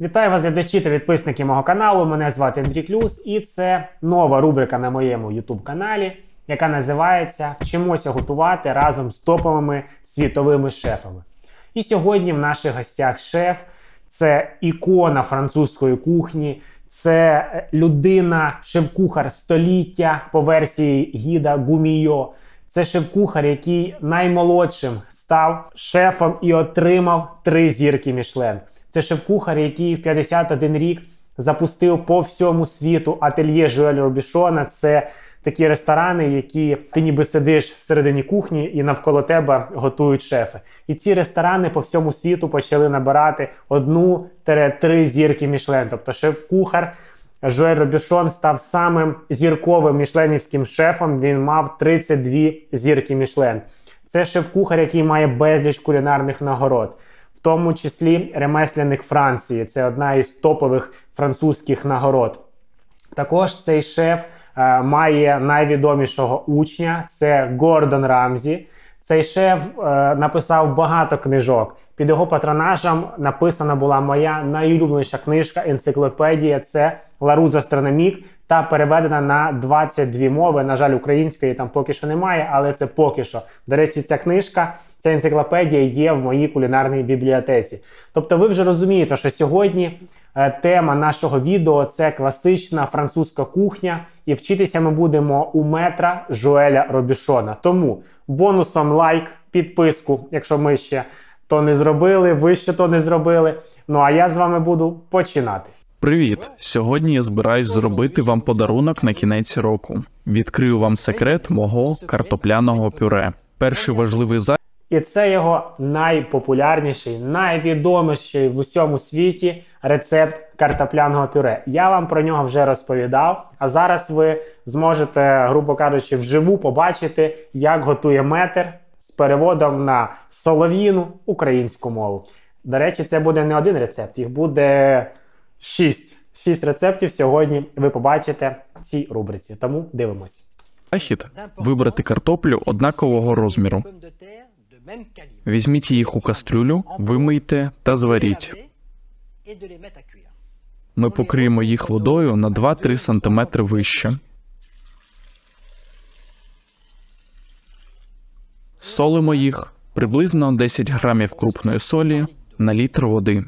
Вітаю вас, глядачі та підписники мого каналу. Мене звати Андрій Клюс, і це нова рубрика на моєму YouTube-каналі, яка називається «Вчимося готувати разом з топовими світовими шефами». І сьогодні в наших гостях шеф – це ікона французької кухні, це людина, шеф-кухар століття по версії гіда Гумійо. Це шеф-кухар, який наймолодшим став шефом і отримав 3 зірки Мішлен. Це шеф-кухар, який в 51 рік запустив по всьому світу ательє Жюеля Робішона. Це такі ресторани, які ти ніби сидиш всередині кухні і навколо тебе готують шефи. І ці ресторани по всьому світу почали набирати 1-3 зірки Мішлен. Тобто шеф-кухар Жюель Робішон став самим зірковим мішленівським шефом. Він мав 32 зірки Мішлен. Це шеф-кухар, який має безліч кулінарних нагород. В тому числі ремесленник Франції. Це одна із топових французьких нагород. Також цей шеф має найвідомішого учня. Це Гордон Рамзі. Цей шеф написав багато книжок. Під його патронажем написана була моя найулюбленіша книжка, енциклопедія. Це «Ларуз Астрономік» та переведена на 22 мови. На жаль, української там поки що немає, але це поки що. До речі, ця книжка, ця енциклопедія є в моїй кулінарній бібліотеці. Тобто ви вже розумієте, що сьогодні тема нашого відео – це класична французька кухня. І вчитися ми будемо у метра Жюеля Робішона. Тому бонусом лайк, підписку, якщо ми ще то не зробили, ви ще то не зробили. Ну а я з вами буду починати. Привіт! Сьогодні я збираюсь зробити вам подарунок на кінець року. Відкрию вам секрет мого картопляного пюре. Перший важливий І це його найпопулярніший, найвідоміший в усьому світі рецепт картопляного пюре. Я вам про нього вже розповідав, а зараз ви зможете, грубо кажучи, вживу побачити, як готує метр з переводом на солов'їну українську мову. До речі, це буде не один рецепт, їх буде 6 рецептів сьогодні ви побачите в цій рубриці. Тому дивимося. захід – вибрати картоплю однакового розміру. Візьміть їх у кастрюлю, вимийте та зваріть. Ми покриємо їх водою на 2-3 см вище. Солимо їх приблизно 10 грамів крупної солі на літр води.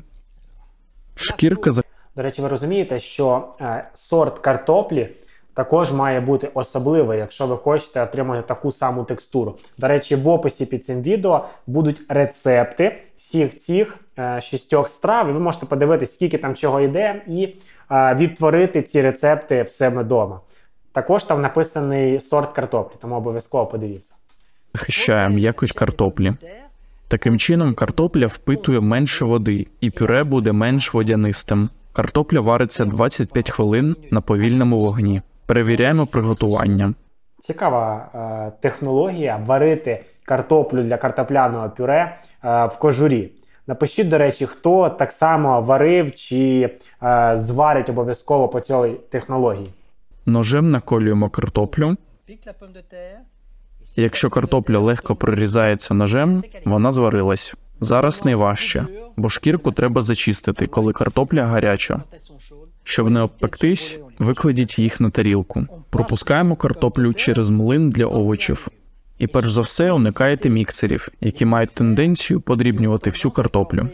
Шкірка. До речі, ви розумієте, що сорт картоплі також має бути особливий, якщо ви хочете отримати таку саму текстуру. До речі, в описі під цим відео будуть рецепти всіх цих 6 страв. І ви можете подивитися, скільки там чого йде, і відтворити ці рецепти в себе вдома. Також там написаний сорт картоплі, тому обов'язково подивіться. Захищає м'якоть картоплі. Таким чином, картопля впитує менше води, і пюре буде менш водянистим. Картопля вариться 25 хвилин на повільному вогні. Перевіряємо приготування. Цікава технологія варити картоплю для картопляного пюре в кожурі. Напишіть, до речі, хто так само варив чи зварить обов'язково по цій технології. Ножем наколюємо картоплю. Якщо картопля легко прорізається ножем, вона зварилась. Зараз найважче, бо шкірку треба зачистити, коли картопля гаряча. Щоб не обпектись, викладіть їх на тарілку. Пропускаємо картоплю через млин для овочів. І перш за все уникайте міксерів, які мають тенденцію подрібнювати всю картоплю.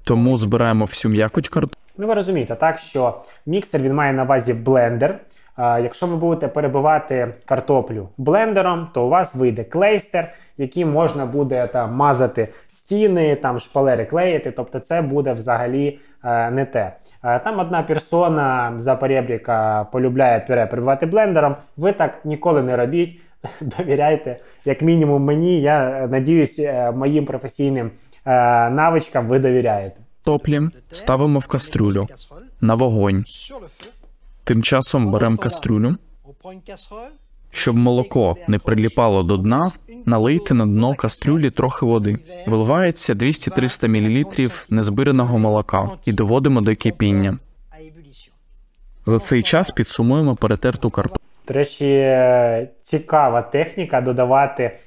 Тому збираємо всю м'якоть картоплі. Ну ви розумієте, так, що міксер, він має на увазі блендер. Якщо ви будете перебивати картоплю блендером, то у вас вийде клейстер, яким можна буде там мазати стіни, там шпалери клеїти, тобто це буде взагалі не те. Там одна персона за поребрика полюбляє пюре перебивати блендером, ви так ніколи не робіть, довіряйте, як мінімум мені, я надіюсь, моїм професійним навичкам ви довіряєте. Картоплі ставимо в кастрюлю, на вогонь. Тим часом беремо кастрюлю. Щоб молоко не приліпало до дна, налийте на дно кастрюлі трохи води. Виливається 200-300 мл незбираного молока і доводимо до кипіння. За цей час підсумуємо перетерту картоплю. До речі, цікава техніка додавати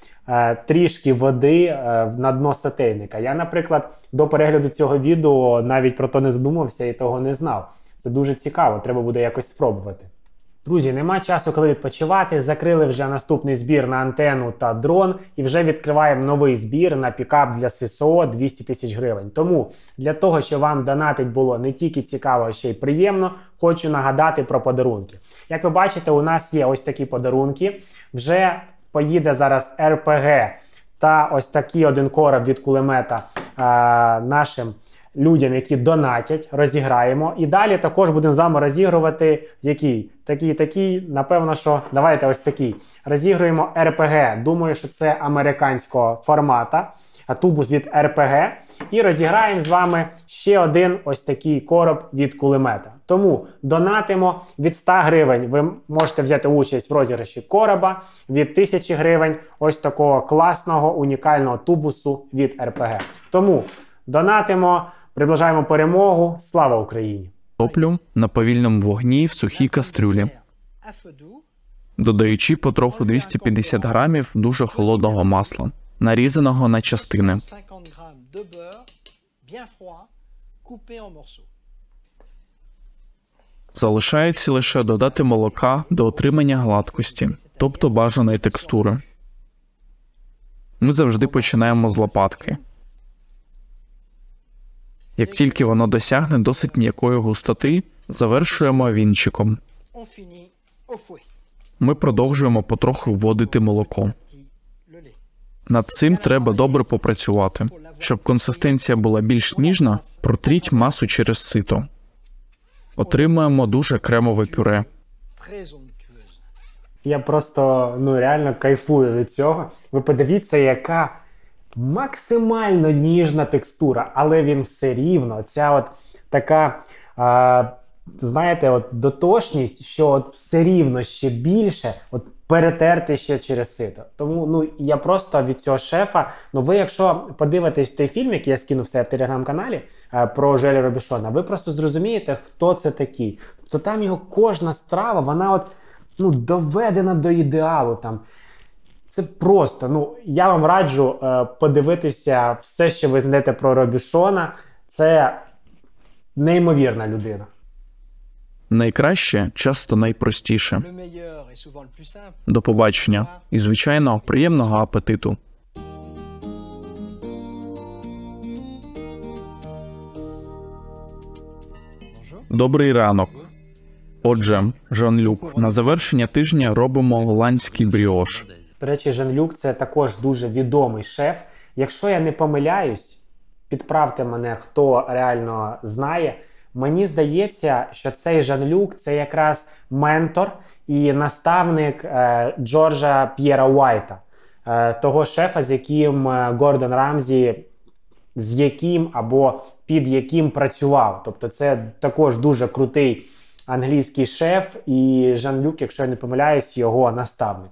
трішки води на дно сотейника. Я, наприклад, до перегляду цього відео навіть про то не задумався і того не знав. Це дуже цікаво, треба буде якось спробувати. Друзі, нема часу, коли відпочивати. Закрили вже наступний збір на антенну та дрон і вже відкриваємо новий збір на пікап для ССО 200 тисяч гривень. Тому для того, щоб вам донатить було не тільки цікаво, а ще й приємно, хочу нагадати про подарунки. Як ви бачите, у нас є ось такі подарунки. Вже поїде зараз РПГ та ось такий один короб від кулемета нашим людям, які донатять, розіграємо. І далі також будемо з вами розігрувати який? Такий, напевно, що давайте ось такий. Розігруємо РПГ. Думаю, що це американського формата. Тубус від РПГ. І розіграємо з вами ще один ось такий короб від кулемета. Тому донатимо від 100 гривень. Ви можете взяти участь в розіграші короба, від 1000 гривень ось такого класного, унікального тубусу від РПГ. Тому донатимо, приближаємо перемогу. Слава Україні! Топлю на повільному вогні в сухій кастрюлі, додаючи потроху 250 грамів дуже холодного масла, нарізаного на частини. Залишається лише додати молока до отримання гладкості, тобто бажаної текстури. Ми завжди починаємо з лопатки. Як тільки воно досягне досить м'якої густоти, завершуємо вінчиком. Ми продовжуємо потроху вводити молоко. Над цим треба добре попрацювати. Щоб консистенція була більш ніжна, протріть масу через сито. Отримуємо дуже кремове пюре. Я просто, реально кайфую від цього. Ви подивіться, яка максимально ніжна текстура, але він все рівно. Ця от така, знаєте, от дотошність, що от все рівно ще більше перетерти ще через сито. Тому, я просто від цього шефа, ви якщо подивитесь той фільм, який я скинув в телеграм-каналі про Желя Робішона, ви просто зрозумієте, хто це такий. Тобто там його кожна страва, вона доведена до ідеалу там. Це просто, я вам раджу подивитися все, що ви знаєте про Робішона. Це неймовірна людина. Найкраще часто найпростіше. До побачення і, звичайно, приємного апетиту. Добрий ранок. Отже, Жан-Люк, на завершення тижня робимо голландський бріош. До речі, Жан-Люк – це також дуже відомий шеф. Якщо я не помиляюсь, підправте мене, хто реально знає, мені здається, що цей Жан-Люк – це якраз ментор і наставник Джорджа П'єра Уайта, того шефа, з яким Гордон Рамзі, з яким або під яким працював. Тобто це також дуже крутий англійський шеф, і Жан-Люк, якщо я не помиляюсь, його наставник.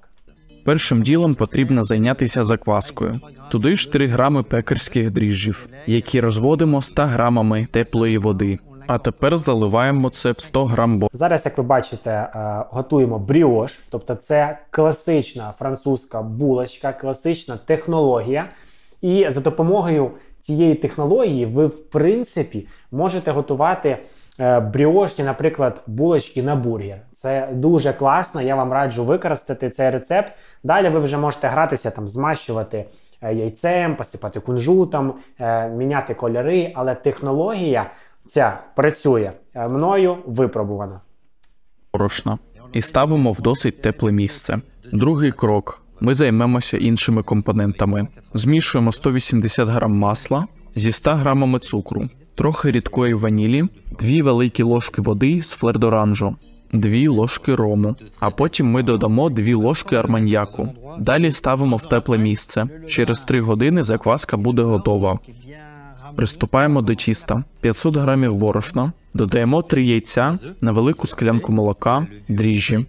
Першим ділом потрібно зайнятися закваскою. Туди ж 3 грами пекарських дріжджів, які розводимо 100 грамами теплої води. А тепер заливаємо це в 100 грам Зараз, як ви бачите, готуємо бріош, тобто це класична французька булочка, класична технологія. І за допомогою цієї технології ви, в принципі, можете готувати бріошні, наприклад, булочки на бургер. Це дуже класно, я вам раджу використати цей рецепт. Далі ви вже можете гратися, змащувати яйцем, посипати кунжутом, міняти кольори, але технологія ця працює, мною випробувана. борошна і ставимо в досить тепле місце. Другий крок. Ми займемося іншими компонентами. Змішуємо 180 грам масла зі 100 грамами цукру, трохи рідкої ванілі, 2 великі ложки води з флер-д'оранжу, 2 ложки рому, а потім ми додамо 2 ложки арманьяку. Далі ставимо в тепле місце. Через 3 години закваска буде готова. Приступаємо до тіста. 500 грамів борошна, додаємо 3 яйця, невелику склянку молока, дріжджі.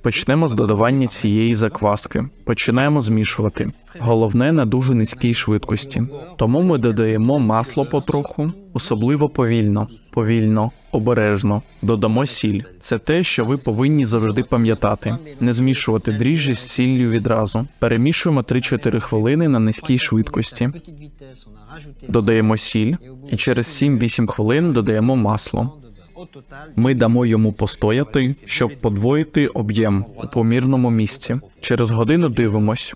Почнемо з додавання цієї закваски. Починаємо змішувати. Головне на дуже низькій швидкості. Тому ми додаємо масло потроху, особливо повільно. Повільно, обережно. Додамо сіль. Це те, що ви повинні завжди пам'ятати. Не змішувати дріжджі з сіллю відразу. Перемішуємо 3-4 хвилини на низькій швидкості. Додаємо сіль і через 7-8 хвилин додаємо масло. Ми дамо йому постояти, щоб подвоїти об'єм у помірному місці. Через годину дивимось.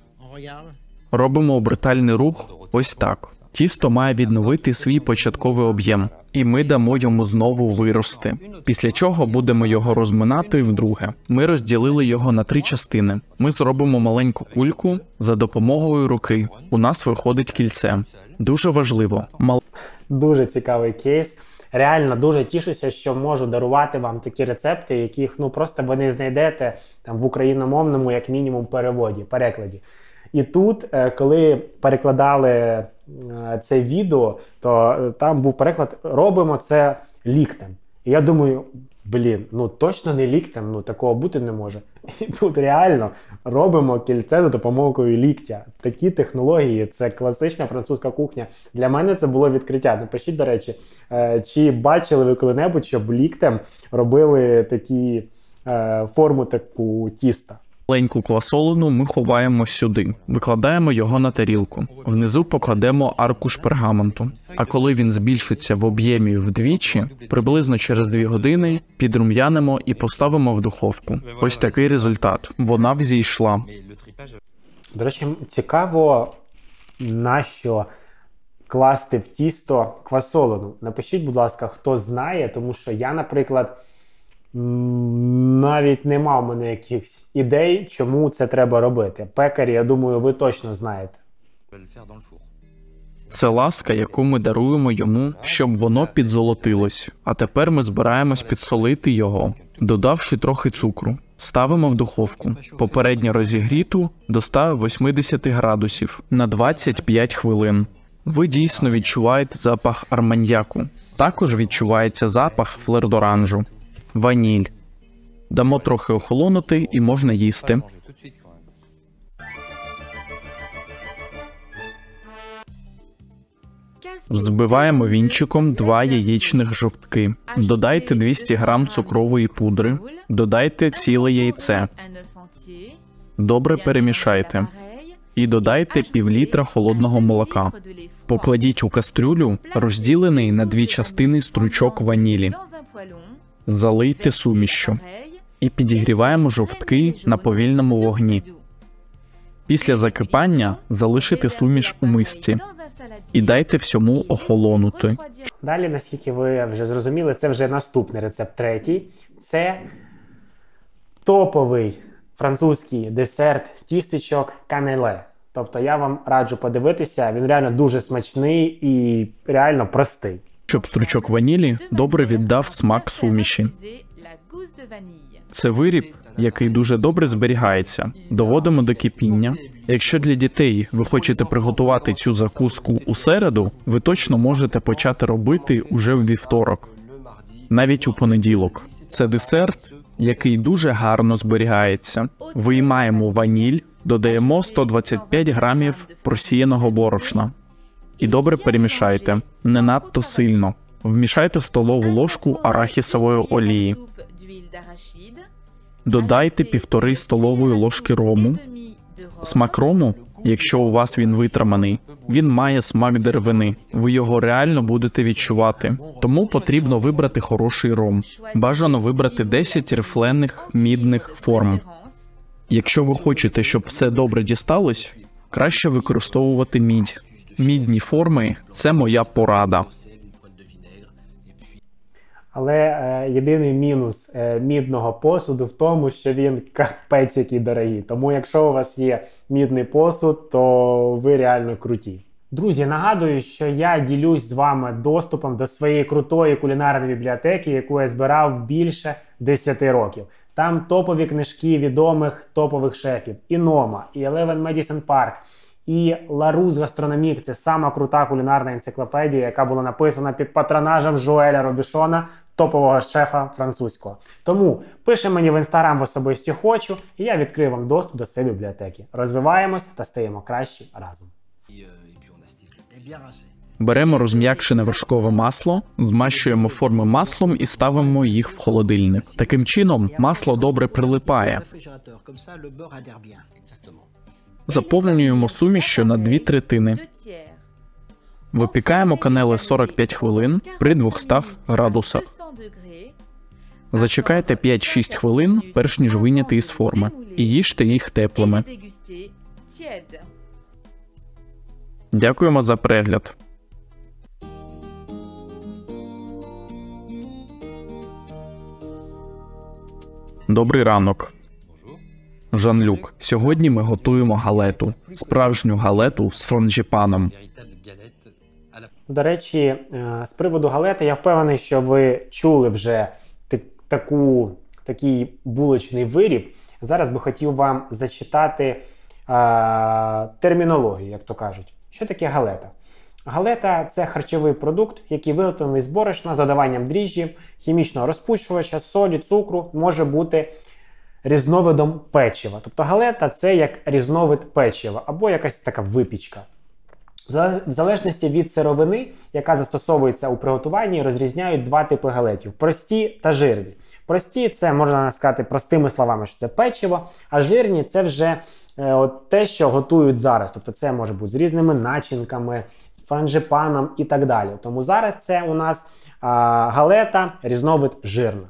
Робимо обертальний рух ось так. Тісто має відновити свій початковий об'єм, і ми дамо йому знову вирости. Після чого будемо його розминати вдруге. Ми розділили його на 3 частини. Ми зробимо маленьку кульку за допомогою руки. У нас виходить кільце. Дуже важливо. Дуже цікавий кейс. Реально дуже тішуся, що можу дарувати вам такі рецепти, яких просто ви не знайдете там в україномовному, як мінімум, перекладі. І тут, коли перекладали це відео, то там був переклад «робимо це ліктем». І я думаю, точно не ліктем, такого бути не може. І тут реально робимо кільце за допомогою ліктя. Такі технології, це класична французька кухня. Для мене це було відкриття. Напишіть, до речі, чи бачили ви коли-небудь, щоб ліктем робили форму таку тіста? Маленьку квасолину ми ховаємо сюди, викладаємо його на тарілку. Внизу покладемо аркуш пергаменту. А коли він збільшиться в об'ємі вдвічі, приблизно через 2 години підрум'янимо і поставимо в духовку. Ось такий результат. Вона взійшла. До речі, цікаво, нащо класти в тісто квасолину. Напишіть, будь ласка, хто знає, тому що я, наприклад, навіть не мав у мене якихось ідей, чому це треба робити. Пекарі, я думаю, ви точно знаєте. Це ласка, яку ми даруємо йому, щоб воно підзолотилось. А тепер ми збираємось підсолити його, додавши трохи цукру. Ставимо в духовку, попередньо розігріту до 180 градусів на 25 хвилин. Ви дійсно відчуваєте запах арманьяку. Також відчувається запах флер-д'оранжу. Ваніль. Дамо трохи охолонути і можна їсти. Взбиваємо вінчиком 2 яєчних жовтки. Додайте 200 г цукрової пудри. Додайте ціле яйце. Добре перемішайте. І додайте пів-літра холодного молока. Покладіть у кастрюлю розділений на 2 частини стручок ванілі. Залийте сумішшю. І підігріваємо жовтки на повільному вогні. Після закипання залишите суміш у мисці. І дайте всьому охолонути. Далі, наскільки ви вже зрозуміли, це вже наступний рецепт, 3-й. Це топовий французький десерт тістечок канеле. Тобто я вам раджу подивитися, він реально дуже смачний і реально простий. Щоб стручок ванілі добре віддав смак суміші. Це виріб, який дуже добре зберігається. Доводимо до кипіння. Якщо для дітей ви хочете приготувати цю закуску у середу, ви точно можете почати робити уже в вівторок, навіть у понеділок. Це десерт, який дуже гарно зберігається. Виймаємо ваніль, додаємо 125 грамів просіяного борошна. І добре перемішайте, не надто сильно. Вмішайте столову ложку арахісової олії. Додайте 1,5 столової ложки рому. Смак рому, якщо у вас він витриманий, він має смак деревини. Ви його реально будете відчувати. Тому потрібно вибрати хороший ром. Бажано вибрати 10 рифлених мідних форм. Якщо ви хочете, щоб все добре дісталось, краще використовувати мідь. Мідні форми – це моя порада. Але єдиний мінус мідного посуду в тому, що він капець який дорогий. Тому якщо у вас є мідний посуд, то ви реально круті. Друзі, нагадую, що я ділюсь з вами доступом до своєї крутої кулінарної бібліотеки, яку я збирав більше 10 років. Там топові книжки відомих топових шефів. І Нома, і Eleven Medicine Park, і Larousse Gastronomique – це сама крута кулінарна енциклопедія, яка була написана під патронажем Жуеля Робішона, топового шефа французького. Тому пиши мені в інстаграм в особисті хочу, і я відкрию вам доступ до своєї бібліотеки. Розвиваємось та стаємо кращі разом. Беремо розм'якшене вершкове масло, змащуємо форми маслом і ставимо їх в холодильник. Таким чином, масло добре прилипає. Заповнюємо сумішю на 2/3. Випікаємо канели 45 хвилин при 200 градусах. Зачекайте 5-6 хвилин, перш ніж вийняти із форми, і їжте їх теплими. Дякуємо за перегляд. Добрий ранок. Жан-Люк, сьогодні ми готуємо галету. Справжню галету з франжіпаном. До речі, з приводу галети, я впевнений, що ви чули вже такий булочний виріб. Зараз би хотів вам зачитати термінологію, як то кажуть. Що таке галета? Галета – це харчовий продукт, який виготовлений з борошна з додаванням дріжджів, хімічного розпущувача, солі, цукру, може бути різновидом печива. Тобто галета – це як різновид печива або якась така випічка. В залежності від сировини, яка застосовується у приготуванні, розрізняють два типи галетів – прості та жирні. Прості – це, можна сказати простими словами, що це печиво, а жирні – це вже те, що готують зараз. Тобто це може бути з різними начинками, з франжипаном і так далі. Тому зараз це у нас галета, різновид жирна.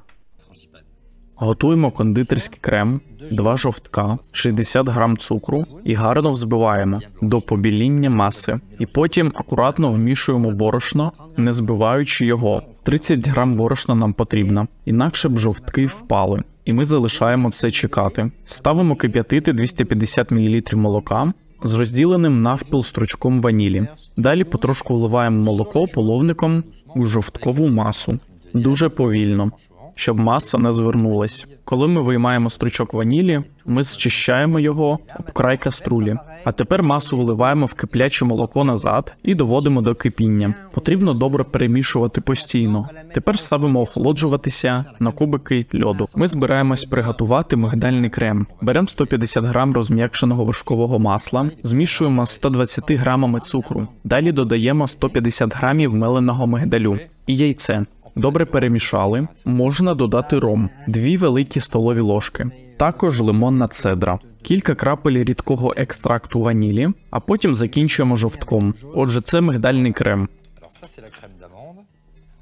Готуємо кондитерський крем, 2 жовтка, 60 грам цукру і гарно взбиваємо до побіління маси. І потім акуратно вмішуємо борошно, не збиваючи його. 30 грам борошна нам потрібно, інакше б жовтки впали. І ми залишаємо це чекати. Ставимо кип'ятити 250 мл молока з розділеним навпіл стручком ванілі. Далі потрошку вливаємо молоко половником у жовткову масу. Дуже повільно, щоб маса не звернулась. Коли ми виймаємо стручок ванілі, ми зчищаємо його об край каструлі. А тепер масу вливаємо в кипляче молоко назад і доводимо до кипіння. Потрібно добре перемішувати постійно. Тепер ставимо охолоджуватися на кубики льоду. Ми збираємось приготувати мигдальний крем. Беремо 150 грам розм'якшеного вершкового масла, змішуємо з 120 грамами цукру. Далі додаємо 150 грамів меленого мигдалю і яйце. Добре перемішали. Можна додати ром, 2 великі столові ложки. Також лимонна цедра, кілька крапель рідкого екстракту ванілі, а потім закінчуємо жовтком. Отже, це мигдальний крем,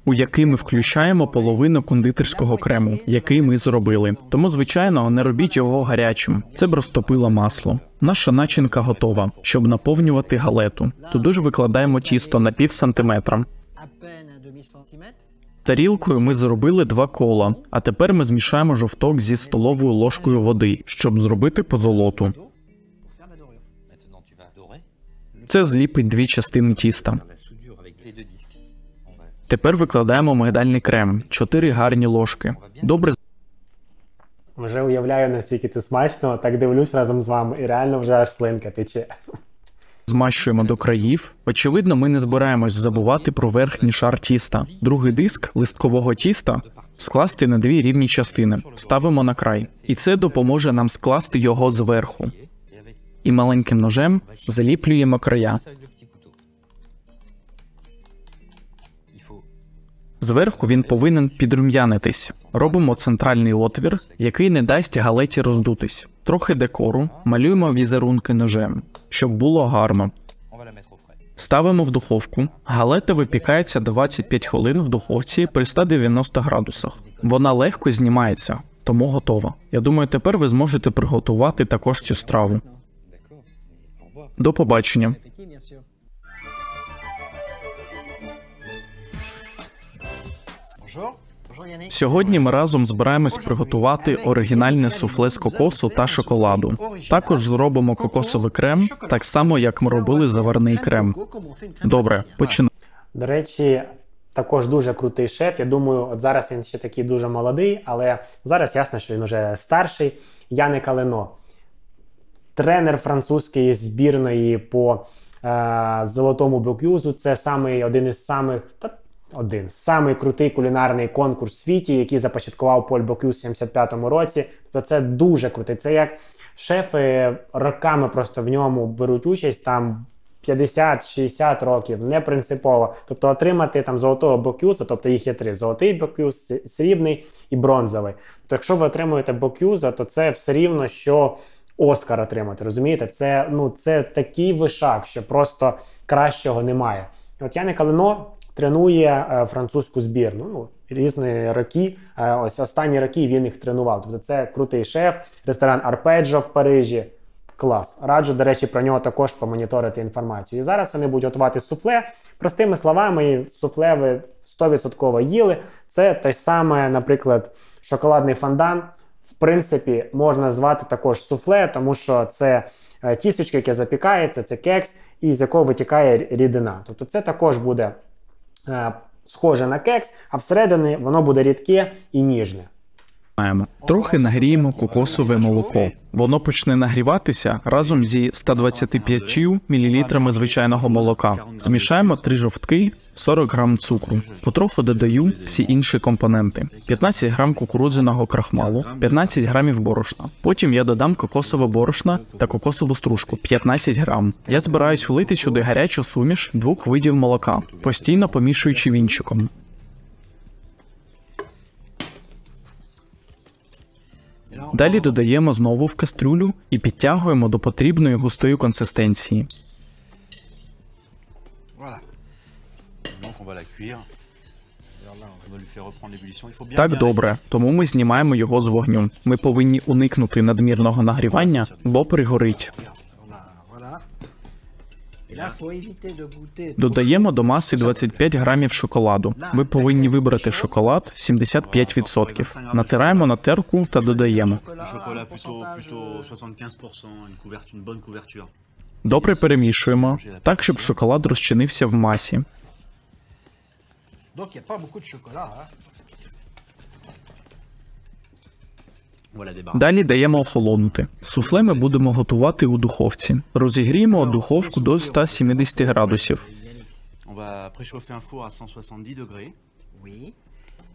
у який ми включаємо половину кондитерського крему, який ми зробили. Тому, звичайно, не робіть його гарячим. Це б розтопило масло. Наша начинка готова, щоб наповнювати галету. Туди ж викладаємо тісто на пів сантиметра. Тарілкою ми зробили 2 кола, а тепер ми змішаємо жовток зі столовою ложкою води, щоб зробити позолоту. Це зліпить 2 частини тіста. Тепер викладаємо мигдальний крем, 4 гарні ложки. Добре. Вже уявляю, наскільки це смачно, так дивлюсь разом з вами і реально вже аж слинка тече. Змащуємо до країв. Очевидно, ми не збираємось забувати про верхній шар тіста. Другий диск листкового тіста скласти на 2 рівні частини. Ставимо на край. І це допоможе нам скласти його зверху. І маленьким ножем заліплюємо края. Зверху він повинен підрум'янитись. Робимо центральний отвір, який не дасть галеті роздутись. Трохи декору, малюємо візерунки ножем, щоб було гарно. Ставимо в духовку. Галета випікається 25 хвилин в духовці при 190 градусах. Вона легко знімається, тому готова. Я думаю, тепер ви зможете приготувати також цю страву. До побачення. Сьогодні ми разом збираємось приготувати оригінальне суфле з кокосу та шоколаду. Також зробимо кокосовий крем, так само, як ми робили заварний крем. Добре, починаємо. До речі, також дуже крутий шеф. Я думаю, от зараз він ще такий дуже молодий, але зараз ясно, що він вже старший. Яник Алено. Тренер французької збірної по золотому Бокюзу. Це один із самих один. Самий крутий кулінарний конкурс в світі, який започаткував Поль Бокюс в 75-му році. Тобто це дуже крутий. Це як шефи роками просто в ньому беруть участь, там 50-60 років, не принципово. Тобто отримати там золотого Бокюза, тобто їх є 3. Золотий Бокюз, срібний і бронзовий. Тобто якщо ви отримуєте Бокюза, то це все рівно, що Оскар отримати, розумієте? Це такий вишак, що просто кращого немає. От Яник Алено тренує французьку збірну. Різні роки, ось останні роки він їх тренував. Тобто це крутий шеф, ресторан Арпеджо в Парижі. Клас. Раджу, до речі, про нього також помоніторити інформацію. І зараз вони будуть готувати суфле. Простими словами, суфле ви 100% їли. Це те саме, наприклад, шоколадний фондан. В принципі, можна звати також суфле, тому що це тістечко, яке запікається, це кекс, і з якого витікає рідина. Тобто це також буде схоже на кекс, а всередині воно буде рідке і ніжне. Трохи нагріємо кокосове молоко. Воно почне нагріватися разом зі 125 мл звичайного молока. Змішаємо 3 жовтки, 40 г цукру. Потроху додаю всі інші компоненти. 15 г кукурудзяного крахмалу, 15 г борошна. Потім я додам кокосове борошна та кокосову стружку, 15 г. Я збираюсь влити сюди гарячу суміш 2 видів молока, постійно помішуючи вінчиком. Далі додаємо знову в кастрюлю і підтягуємо до потрібної густої консистенції. Так добре, тому ми знімаємо його з вогню. Ми повинні уникнути надмірного нагрівання, бо пригорить. Додаємо до маси 25 грамів шоколаду. Ви повинні вибрати шоколад 75%. Натираємо на терку та додаємо. Добре перемішуємо, так, щоб шоколад розчинився в масі. Далі даємо охолонути. Суфле ми будемо готувати у духовці. Розігріємо духовку до 170 градусів.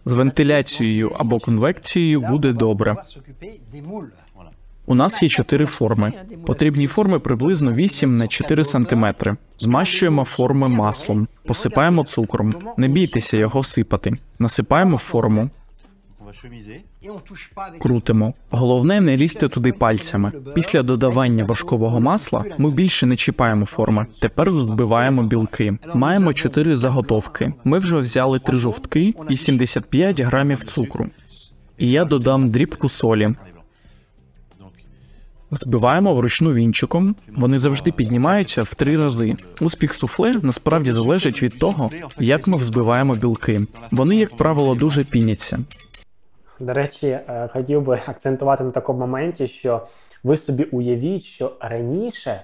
З вентиляцією або конвекцією буде добре. У нас є 4 форми. Потрібні форми приблизно 8 на 4 см. Змащуємо форми маслом. Посипаємо цукром. Не бійтеся його сипати. Насипаємо форму. Крутимо. Головне не лізти туди пальцями. Після додавання вершкового масла ми більше не чіпаємо форми. Тепер взбиваємо білки. Маємо 4 заготовки. Ми вже взяли 3 жовтки і 75 грамів цукру. І я додам дрібку солі. Взбиваємо вручну вінчиком. Вони завжди піднімаються в 3 рази. Успіх суфле насправді залежить від того, як ми взбиваємо білки. Вони, як правило, дуже піняться. До речі, хотів би акцентувати на такому моменті, що ви собі уявіть, що раніше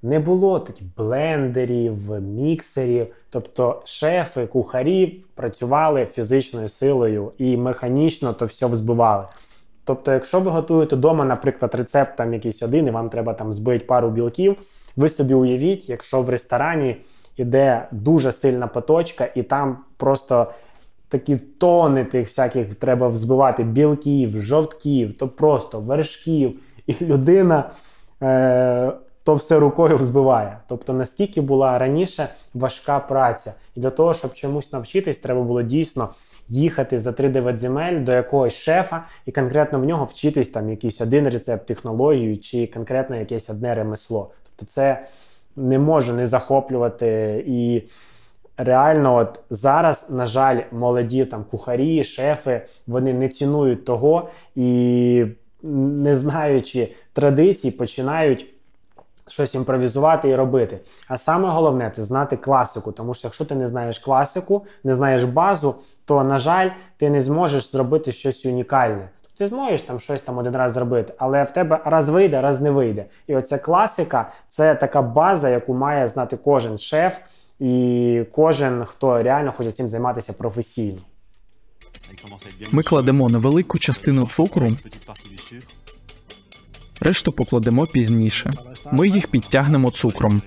не було таких блендерів, міксерів, тобто шефи, кухарі працювали фізичною силою і механічно то все взбивали. Тобто, якщо ви готуєте вдома, наприклад, рецепт там якийсь один, і вам треба там збити пару білків, ви собі уявіть, якщо в ресторані іде дуже сильна поточка, і там просто такі тони тих всяких треба взбивати білків, жовтків, то просто вершків, і людина то все рукою взбиває. Тобто наскільки була раніше важка праця. І для того, щоб чомусь навчитись, треба було дійсно їхати за 3-9 земель до якогось шефа і конкретно в нього вчитись там якийсь один рецепт, технологію чи конкретно якесь одне ремесло. Тобто це не може не захоплювати. І реально от зараз, на жаль, молоді там кухарі, шефи, вони не цінують того і, не знаючи традицій, починають щось імпровізувати і робити. А саме головне – це знати класику, тому що якщо ти не знаєш класику, не знаєш базу, то, на жаль, ти не зможеш зробити щось унікальне. Ти зможеш там щось там один раз зробити, але в тебе раз вийде, раз не вийде. І оця класика – це така база, яку має знати кожен шеф і кожен, хто реально хоче цим займатися професійно. Ми кладемо невелику частину цукру, решту покладемо пізніше. Ми їх підтягнемо цукром.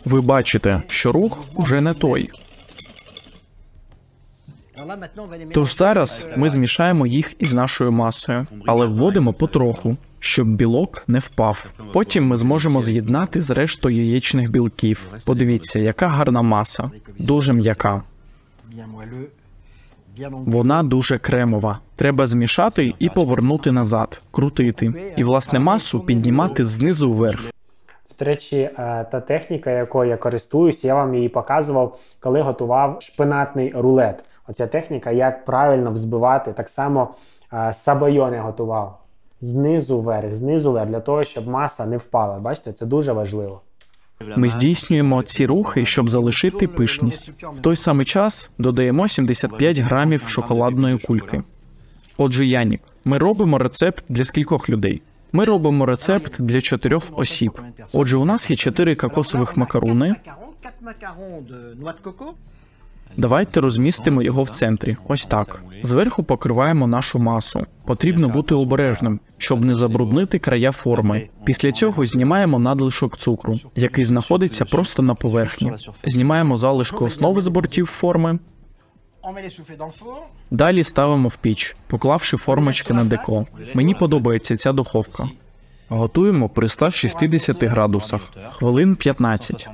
Ви бачите, що рух уже не той. Тож зараз ми змішаємо їх із нашою масою, але вводимо потроху, щоб білок не впав. Потім ми зможемо з'єднати з рештою яєчних білків. Подивіться, яка гарна маса, дуже м'яка. Вона дуже кремова. Треба змішати і повернути назад, крутити. І, власне, масу піднімати знизу вверх. Це, до речі, та техніка, якою я користуюсь, я вам її показував, коли готував шпинатний рулет. Оця техніка, як правильно взбивати, так само сабайони готував. Знизу вверх, для того, щоб маса не впала. Бачите, це дуже важливо. Ми здійснюємо ці рухи, щоб залишити пишність. В той самий час додаємо 75 грамів шоколадної кульки. Отже, Янік, ми робимо рецепт для скількох людей? Ми робимо рецепт для 4 осіб. Отже, у нас є 4 кокосових макаруни. Давайте розмістимо його в центрі. Ось так. Зверху покриваємо нашу масу. Потрібно бути обережним, щоб не забруднити края форми. Після цього знімаємо надлишок цукру, який знаходиться просто на поверхні. Знімаємо залишки основи з бортів форми. Далі ставимо в піч, поклавши формочки на деко. Мені подобається ця духовка. Готуємо при 160 градусах. Хвилин 15.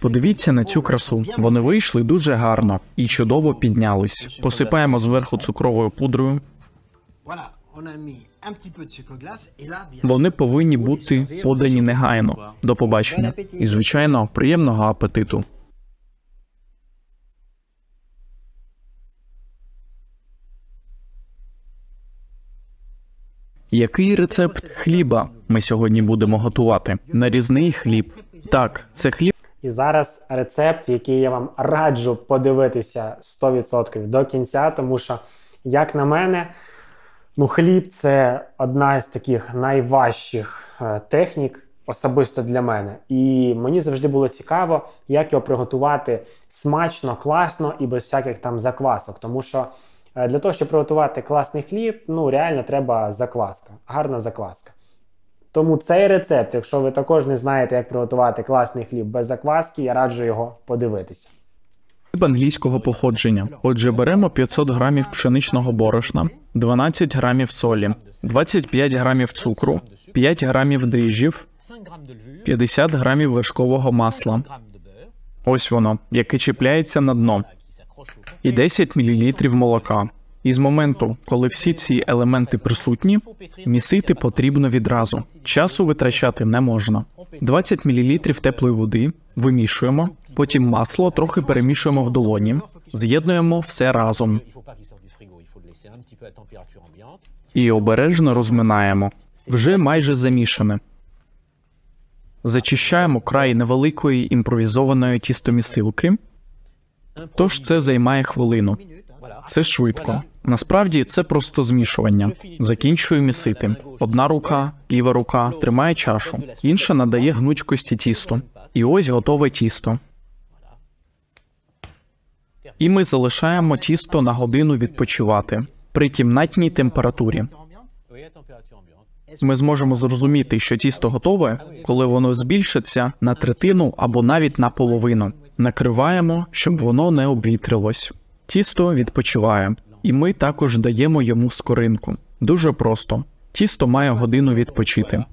Подивіться на цю красу. Вони вийшли дуже гарно і чудово піднялись. Посипаємо зверху цукровою пудрою. Вони повинні бути подані негайно. До побачення. І, звичайно, приємного апетиту. Який рецепт хліба ми сьогодні будемо готувати? Нарізний хліб. Так, це хліб. І зараз рецепт, який я вам раджу подивитися 100% до кінця, тому що, як на мене, хліб – це одна з таких найважчих технік, особисто для мене. І мені завжди було цікаво, як його приготувати смачно, класно і без всяких там заквасок. Тому що для того, щоб приготувати класний хліб, реально треба закваска, гарна закваска. Тому цей рецепт, якщо ви також не знаєте, як приготувати класний хліб без закваски, я раджу його подивитися. Хліб англійського походження. Отже, беремо 500 грамів пшеничного борошна, 12 грамів солі, 25 грамів цукру, 5 грамів дріжджів, 50 грамів вершкового масла. Ось воно, яке чіпляється на дно. І 10 мл молока. І з моменту, коли всі ці елементи присутні, місити потрібно відразу. Часу витрачати не можна. 20 мл теплої води вимішуємо, потім масло трохи перемішуємо в долоні, з'єднуємо все разом. І обережно розминаємо. Вже майже замішане. Зачищаємо край невеликої імпровізованої тістомісилки. Тож це займає хвилину. Це швидко. Насправді це просто змішування. Закінчую місити. Одна рука, ліва рука тримає чашу, інша надає гнучкості тісту. І ось готове тісто. І ми залишаємо тісто на годину відпочивати при кімнатній температурі. Ми зможемо зрозуміти, що тісто готове, коли воно збільшиться на третину або навіть на половину. Накриваємо, щоб воно не обвітрилось. Тісто відпочиває. І ми також даємо йому скоринку. Дуже просто. Тісто має годину відпочити.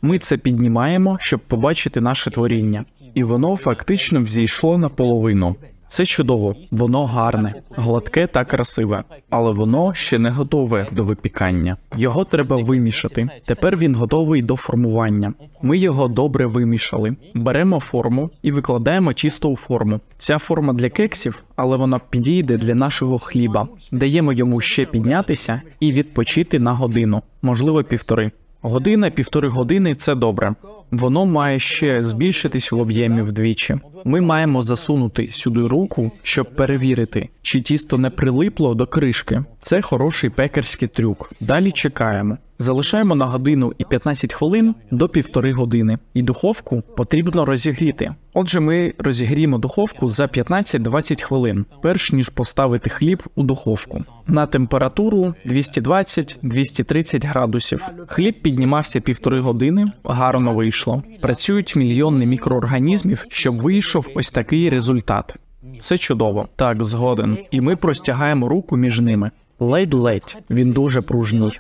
Ми це піднімаємо, щоб побачити наше творіння. І воно фактично взійшло наполовину. Це чудово, воно гарне, гладке та красиве. Але воно ще не готове до випікання. Його треба вимішати. Тепер він готовий до формування. Ми його добре вимішали. Беремо форму і викладаємо тісто у форму. Ця форма для кексів, але вона підійде для нашого хліба. Даємо йому ще піднятися і відпочити на годину, можливо, 1,5. Година, 1,5 години – це добре. Воно має ще збільшитись в об'ємі вдвічі. Ми маємо засунути сюди руку, щоб перевірити, чи тісто не прилипло до кришки. Це хороший пекарський трюк. Далі чекаємо. Залишаємо на годину і 15 хвилин до 1,5 години. І духовку потрібно розігріти. Отже, ми розігріємо духовку за 15-20 хвилин, перш ніж поставити хліб у духовку. На температуру 220-230 градусів. Хліб піднімався 1,5 години, гарно вийшло. Працюють мільйони мікроорганізмів, щоб вийшов ось такий результат. Це чудово. Так, згоден. І ми простягаємо руку між ними. Ледь-ледь. Він дуже пружній.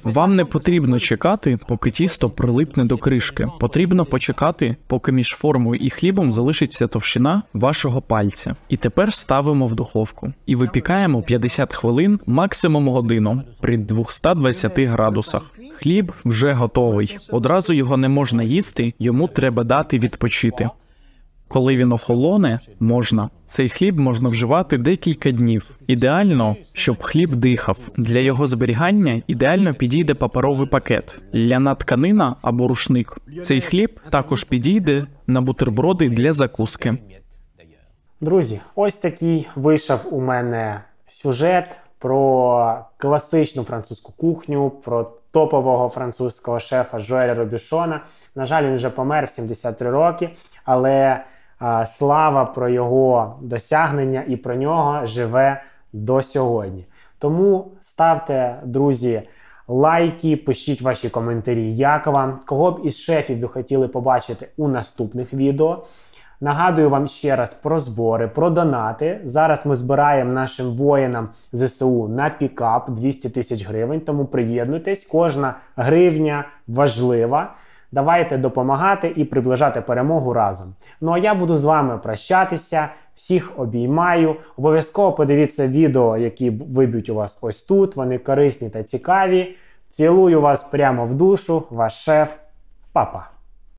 Вам не потрібно чекати, поки тісто прилипне до кришки. Потрібно почекати, поки між формою і хлібом залишиться товщина вашого пальця. І тепер ставимо в духовку. І випікаємо 50 хвилин, максимум годину, при 220 градусах. Хліб вже готовий. Одразу його не можна їсти, йому треба дати відпочити. Коли він охолоне, можна. Цей хліб можна вживати декілька днів. Ідеально, щоб хліб дихав. Для його зберігання ідеально підійде паперовий пакет, ляна тканина або рушник. Цей хліб також підійде на бутерброди для закуски. Друзі, ось такий вийшов у мене сюжет про класичну французьку кухню, про топового французького шефа Жуеля Робюшона. На жаль, він вже помер в 73 роки, але слава про його досягнення і про нього живе до сьогодні. Тому ставте, друзі, лайки, пишіть ваші коментарі, як вам, кого б із шефів ви хотіли побачити у наступних відео. Нагадую вам ще раз про збори, про донати. Зараз ми збираємо нашим воїнам ЗСУ на пікап 200 тисяч гривень, тому приєднуйтесь, кожна гривня важлива. Давайте допомагати і приближати перемогу разом. Ну а я буду з вами прощатися, всіх обіймаю. Обов'язково подивіться відео, які виб'ють у вас ось тут, вони корисні та цікаві. Цілую вас прямо в душу, ваш шеф. Па-па.